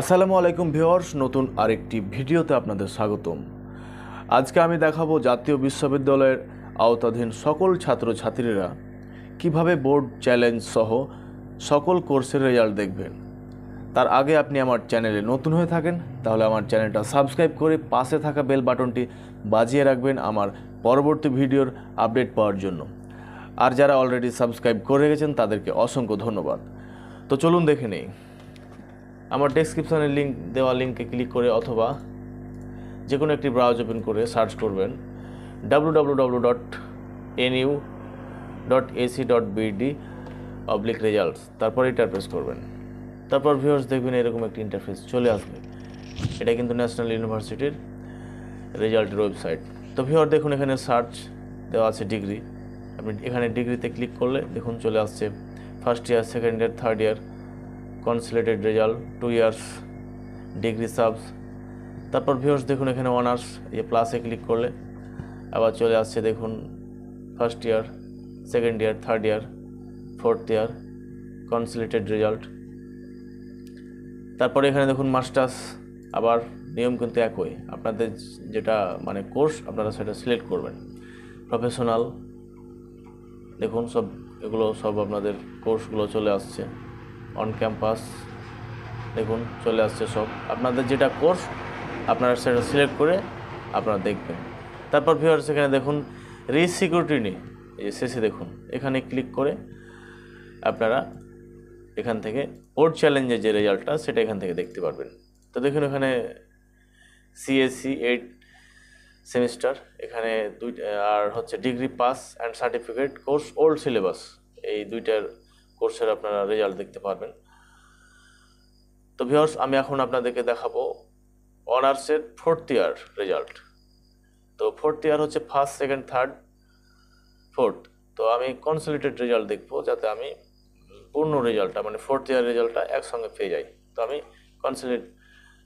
আসসালামু আলাইকুম ভিউয়ার্স, নতুন আরেকটি ভিডিওতে আপনাদের স্বাগতম। আজকে আমি দেখাবো জাতীয় বিশ্ববিদ্যালয়ের আওতাধীন সকল ছাত্রছাত্রীরা কিভাবে বোর্ড চ্যালেঞ্জ সহ সকল কোর্সের রেজাল্ট দেখবেন। তার আগে আপনি আমার চ্যানেলে নতুন হয়ে থাকেন তাহলে আমার চ্যানেলটা সাবস্ক্রাইব করে পাশে থাকা বেল বাটনটি বাজিয়ে রাখবেন আমার পরবর্তী ভিডিওর আপডেট পাওয়ার জন্য। আর যারা অলরেডি সাবস্ক্রাইব করে রেখেছেন তাদেরকে অসংখ্য ধন্যবাদ। তো চলুন দেখে নেই। আমার ডেসক্রিপশনে দেওয়া লিঙ্কে ক্লিক করে অথবা যে কোনো একটি ব্রাউজ ওপেন করে সার্চ করবেন www.nu.ac.bd/results, তারপর এটা প্রেস করবেন। তারপর ভিউয়ার্স দেখবেন এরকম একটি ইন্টারফেস চলে আসবে। এটা কিন্তু ন্যাশনাল ইউনিভার্সিটির রেজাল্টের ওয়েবসাইট। তো ভিউয়ার দেখুন এখানে সার্চ দেওয়া আছে ডিগ্রি। আপনি এখানে ডিগ্রিতে ক্লিক করলে দেখুন চলে আসছে first year, second year, third year, consolidated result, 2 years, degree subs. তারপর ভিউয়ার্স দেখুন এখানে অনার্স, এই প্লাসে ক্লিক করলে আবার চলে আসছে দেখুন first year, second year, third year, fourth year, consolidated result. তারপরে এখানে দেখুন মাস্টার্স। আবার নিয়ম কিন্তু একই, আপনাদের যেটা মানে কোর্স আপনারা সেটা সিলেক্ট করবেন। প্রফেশনাল দেখুন সব এগুলো সব আপনাদের কোর্সগুলো চলে আসছে। অন ক্যাম্পাস দেখুন চলে আসছে সব আপনাদের যেটা কোর্স আপনারা সেটা সিলেক্ট করে আপনারা দেখবেন। তারপর ভিউয়ার্স এখানে দেখুন সিকিউরিটি নিয়ে এই শেষে দেখুন এখানে ক্লিক করে আপনারা এখান থেকে বোর্ড চ্যালেঞ্জের যে রেজাল্টটা সেটা এখান থেকে দেখতে পারবেন। তো দেখুন এখানে সিএসসি 8 সেমিস্টার, এখানে আর হচ্ছে degree pass and certificate course old syllabus, এই দুইটার কোর্সের আপনারা রেজাল্ট দেখতে পারবেন। তো ভিউয়ার্স আমি এখন আপনাদেরকে দেখাবো অনার্সের ফোর্থ ইয়ার রেজাল্ট। তো ফোর্থ ইয়ার হচ্ছে ফার্স্ট, সেকেন্ড, থার্ড, ফোর্থ। তো আমি কনসোলিডেটেড রেজাল্ট দেখবো যাতে আমি পূর্ণ রেজাল্টটা মানে ফোর্থ ইয়ার রেজাল্টটা একসঙ্গে পেয়ে যাই। তো আমি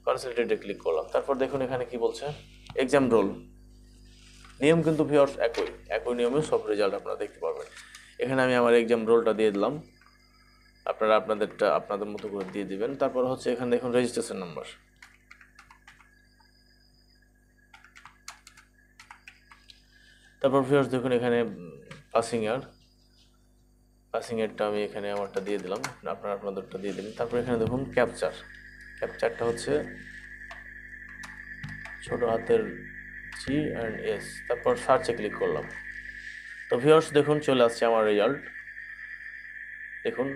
কনসোলিডেটে ক্লিক করলাম। তারপর দেখুন এখানে কি বলছে এক্সাম রোল। নিয়ম কিন্তু ভিউয়ার্স একই নিয়মে সব রেজাল্ট আপনারা দেখতে পারবেন। এখানে আমি আমার এক্সাম রোলটা দিয়ে দিলাম, আপনারা আপনাদেরটা আপনাদের মতো করে দিয়ে দিবেন। তারপর হচ্ছে এখানে দেখুন রেজিস্ট্রেশন নাম্বার। তারপর ভিউয়ার্স দেখুন এখানে পাসিং ইয়ারটা আমি এখানে আমারটা দিয়ে দিলাম, আপনারা আপনাদেরটা দিয়ে দিবেন। তারপর এখানে দেখুন ক্যাপচারটা হচ্ছে ছোট হাতের G and S। তারপর সার্চে ক্লিক করলাম। তো ভিউয়ার্স দেখুন চলে আসছে আমার রেজাল্ট দেখুন।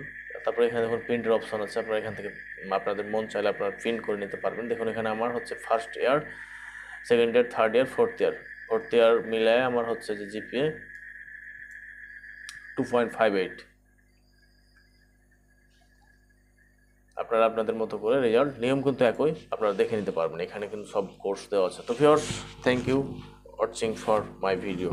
তারপর এখানে দেখুন প্রিন্টের অপশন আছে, আপনারা এখান থেকে আপনাদের মন চাইলে আপনারা প্রিন্ট করে নিতে পারবেন। দেখুন এখানে আমার হচ্ছে first year, second year, third year, fourth year মিলায় আমার হচ্ছে যে জিপিএ 2.58। আপনারা আপনাদের মতো করে রেজাল্ট নিয়ম কিন্তু একই, আপনারা দেখে নিতে পারবেন। এখানে কিন্তু সব কোর্স দেওয়া আছে। তো viewers thank you watching for my video.